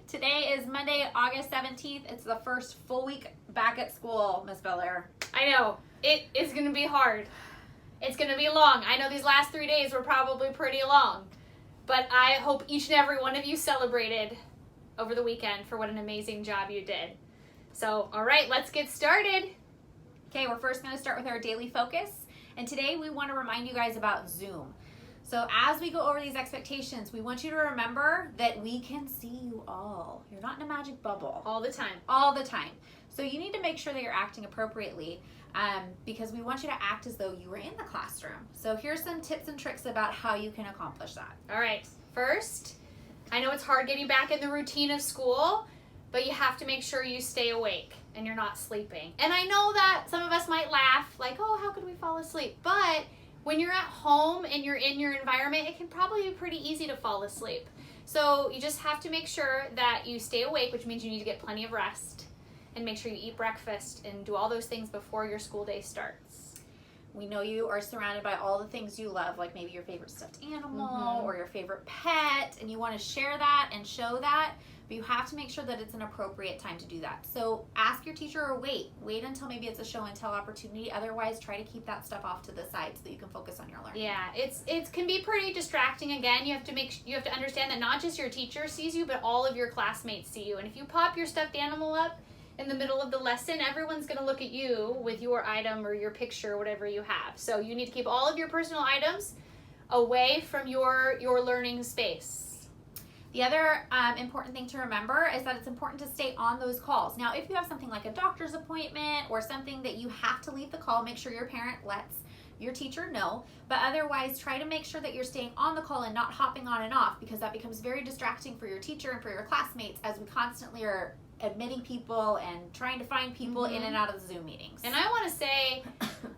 Today is Monday, August 17th. It's the first full week back at school, Miss Belair. I know. It is going to be hard. It's going to be long. I know these last 3 days were probably pretty long. But I hope each and every one of you celebrated over the weekend for what an amazing job you did. So, all right, let's get started. Okay, we're first going to start with our daily focus. And today we want to remind you guys about Zoom. So as we go over these expectations, we want you to remember that we can see you all. You're not in a magic bubble. All the time. All the time. So you need to make sure that you're acting appropriately because we want you to act as though you were in the classroom. So here's some tips and tricks about how you can accomplish that. All right. First, I know it's hard getting back in the routine of school, but you have to make sure you stay awake and you're not sleeping. And I know that some of us might laugh like, oh, how could we fall asleep? But when you're at home and you're in your environment, it can probably be pretty easy to fall asleep. So you just have to make sure that you stay awake, which means you need to get plenty of rest, and make sure you eat breakfast and do all those things before your school day starts. We know you are surrounded by all the things you love, like maybe your favorite stuffed animal or your favorite pet, and you want to share that and show that, but you have to make sure that it's an appropriate time to do that. So ask your teacher or wait until maybe it's a show and tell opportunity. Otherwise, try to keep that stuff off to the side so that you can focus on your learning. Yeah, it can be pretty distracting. Again, you have to understand that not just your teacher sees you, but all of your classmates see you. And if you pop your stuffed animal up in the middle of the lesson, everyone's going to look at you with your item or your picture or whatever you have. So you need to keep all of your personal items away from your learning space. The other important thing to remember is that it's important to stay on those calls. Now, if you have something like a doctor's appointment or something that you have to leave the call, make sure your parent lets your teacher know. But otherwise, try to make sure that you're staying on the call and not hopping on and off, because that becomes very distracting for your teacher and for your classmates as we constantly are admitting people and trying to find people in and out of the Zoom meetings. And I want to say,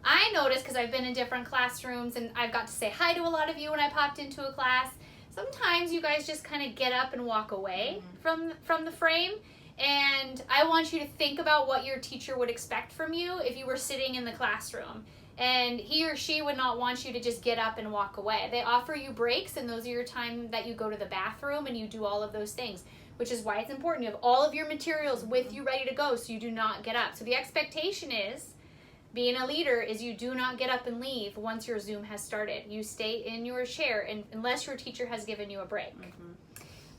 I noticed, because I've been in different classrooms and I've got to say hi to a lot of you when I popped into a class, sometimes you guys just kind of get up and walk away from the frame. And I want you to think about what your teacher would expect from you if you were sitting in the classroom. And he or she would not want you to just get up and walk away. They offer you breaks, and those are your time that you go to the bathroom and you do all of those things, which is why it's important. You have all of your materials with you ready to go so you do not get up. So the expectation is, being a leader, is you do not get up and leave once your Zoom has started. You stay in your chair unless your teacher has given you a break.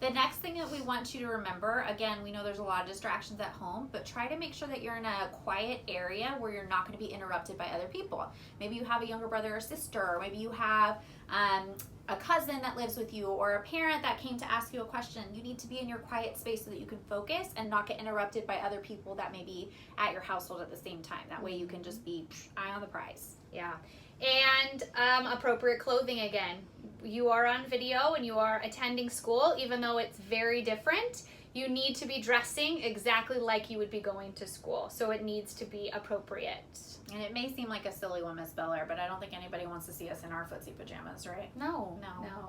The next thing that we want you to remember, again, we know there's a lot of distractions at home, but try to make sure that you're in a quiet area where you're not going to be interrupted by other people. Maybe you have a younger brother or sister, or maybe you have a cousin that lives with you, or a parent that came to ask you a question. You need to be in your quiet space so that you can focus and not get interrupted by other people that may be at your household at the same time. That way you can just be eye on the prize. Yeah. And appropriate clothing again. You are on video and you are attending school, even though it's very different. You need to be dressing exactly like you would be going to school. So it needs to be appropriate. And it may seem like a silly one, Miss Belair, but I don't think anybody wants to see us in our footsie pajamas, right? No.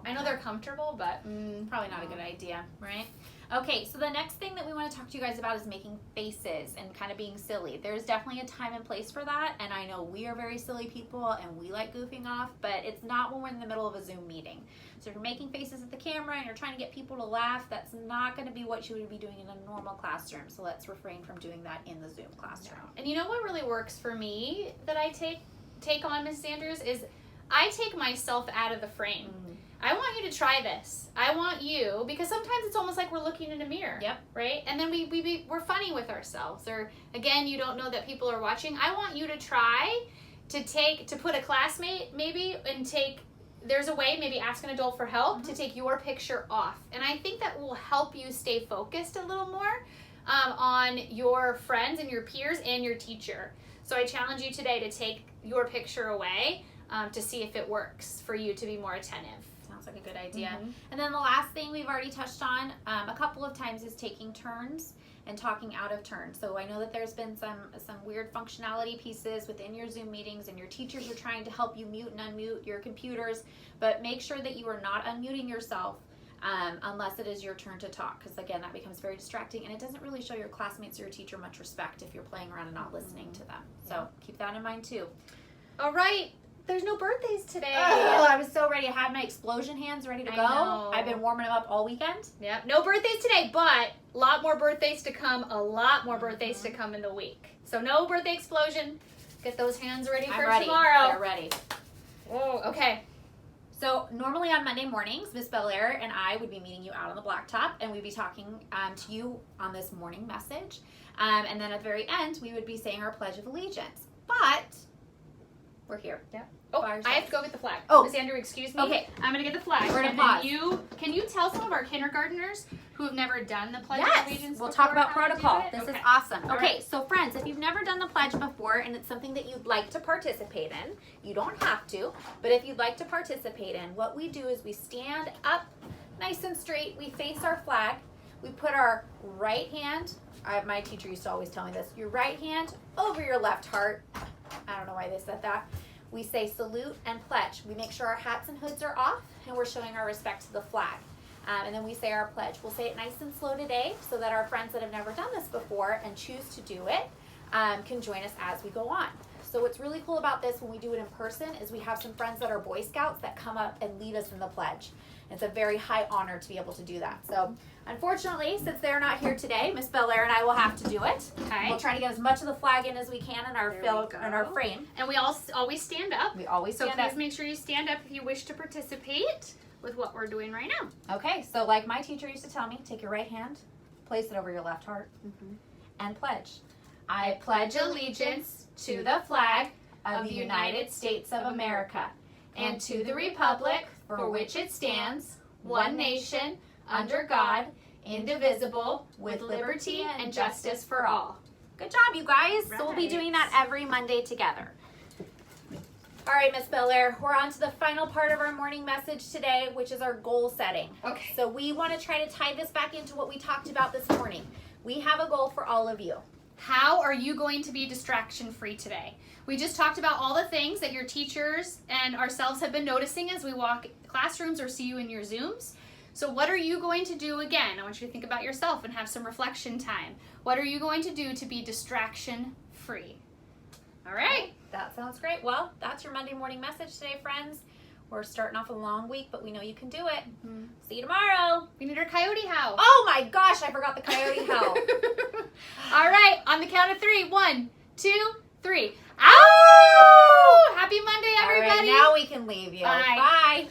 I know they're comfortable, but probably not a good idea, right? Okay, so the next thing that we want to talk to you guys about is making faces and kind of being silly. There's definitely a time and place for that, and I know we are very silly people and we like goofing off, but it's not when we're in the middle of a Zoom meeting. So if you're making faces at the camera and you're trying to get people to laugh, that's not going to be what you would be doing in a normal classroom. So let's refrain from doing that in the Zoom classroom. And you know what really works for me that I take on, Ms. Sanders, is I take myself out of the frame. I want you to try this. I want you, because sometimes it's almost like we're looking in a mirror. Yep. Right? And then we're funny with ourselves. Or again, you don't know that people are watching. I want you to try to put a classmate maybe and there's a way, maybe ask an adult for help to take your picture off. And I think that will help you stay focused a little more on your friends and your peers and your teacher. So I challenge you today to take your picture away to see if it works for you to be more attentive. Sounds like a good idea. And then the last thing we've already touched on a couple of times is taking turns and talking out of turn. So I know that there's been some weird functionality pieces within your Zoom meetings, and your teachers are trying to help you mute and unmute your computers, but make sure that you are not unmuting yourself unless it is your turn to talk, because again, that becomes very distracting, and it doesn't really show your classmates or your teacher much respect if you're playing around and not listening to them. So keep that in mind too. All right. there's no birthdays today. Oh, I was so ready. I had my explosion hands ready to I go. know. I've been warming them up all weekend. Yep, no birthdays today, but a lot more birthdays to come. A lot more birthdays to come in the week. So no birthday explosion. Get those hands ready for I'm ready. tomorrow. They're ready. Oh, okay. So normally on Monday mornings, Miss Belair and I would be meeting you out on the blacktop, and we'd be talking to you on this morning message. And then at the very end, we would be saying our Pledge of Allegiance. But we're here. Yeah. Oh, By I have ourselves. to go get the flag. Oh. Miss Andrew, excuse me. Okay. I'm gonna get the flag. We're gonna and then pause. can you tell some of our kindergartners who have never done the Pledge of Yes, Allegiance we'll before talk about how to do protocol. it? This Okay. is awesome. All Okay, right. so friends, if you've never done the pledge before and it's something that you'd like to participate in, you don't have to, but if you'd like to participate in, what we do is we stand up nice and straight, we face our flag, we put our right hand, my teacher used to always tell me this, your right hand over your left heart. I don't know why they said that. We say salute and pledge. We make sure our hats and hoods are off and we're showing our respect to the flag. And then we say our pledge. We'll say it nice and slow today so that our friends that have never done this before and choose to do it can join us as we go on. So what's really cool about this when we do it in person is we have some friends that are Boy Scouts that come up and lead us in the pledge. It's a very high honor to be able to do that. So unfortunately, since they're not here today, Miss Belair and I will have to do it. Okay. We'll try to get as much of the flag in as we can in our There fill we go. in our frame. And we all always stand up. We always So stand please up. make sure you stand up if you wish to participate with what we're doing right now. Okay, so like my teacher used to tell me, take your right hand, place it over your left heart, and pledge. I pledge allegiance to the flag of the United States of America and to the republic for which it stands, one nation, under God, indivisible, with liberty and justice for all. Good job, you guys. So we'll be doing that every Monday together. All right, Miss Belair, we're on to the final part of our morning message today, which is our goal setting. Okay. So we want to try to tie this back into what we talked about this morning. We have a goal for all of you. How are you going to be distraction free today? We just talked about all the things that your teachers and ourselves have been noticing as we walk classrooms or see you in your Zooms. So what are you going to do again? I want you to think about yourself and have some reflection time. What are you going to do to be distraction free? All right. That sounds great. Well, that's your Monday morning message today, friends. We're starting off a long week, but we know you can do it. See you tomorrow. We need our coyote howl. Oh my gosh, I forgot the coyote howl. All right, on the count of 3. 1, 2, 3. Ow! Happy Monday, everybody. All right, now we can leave you. Bye. Bye.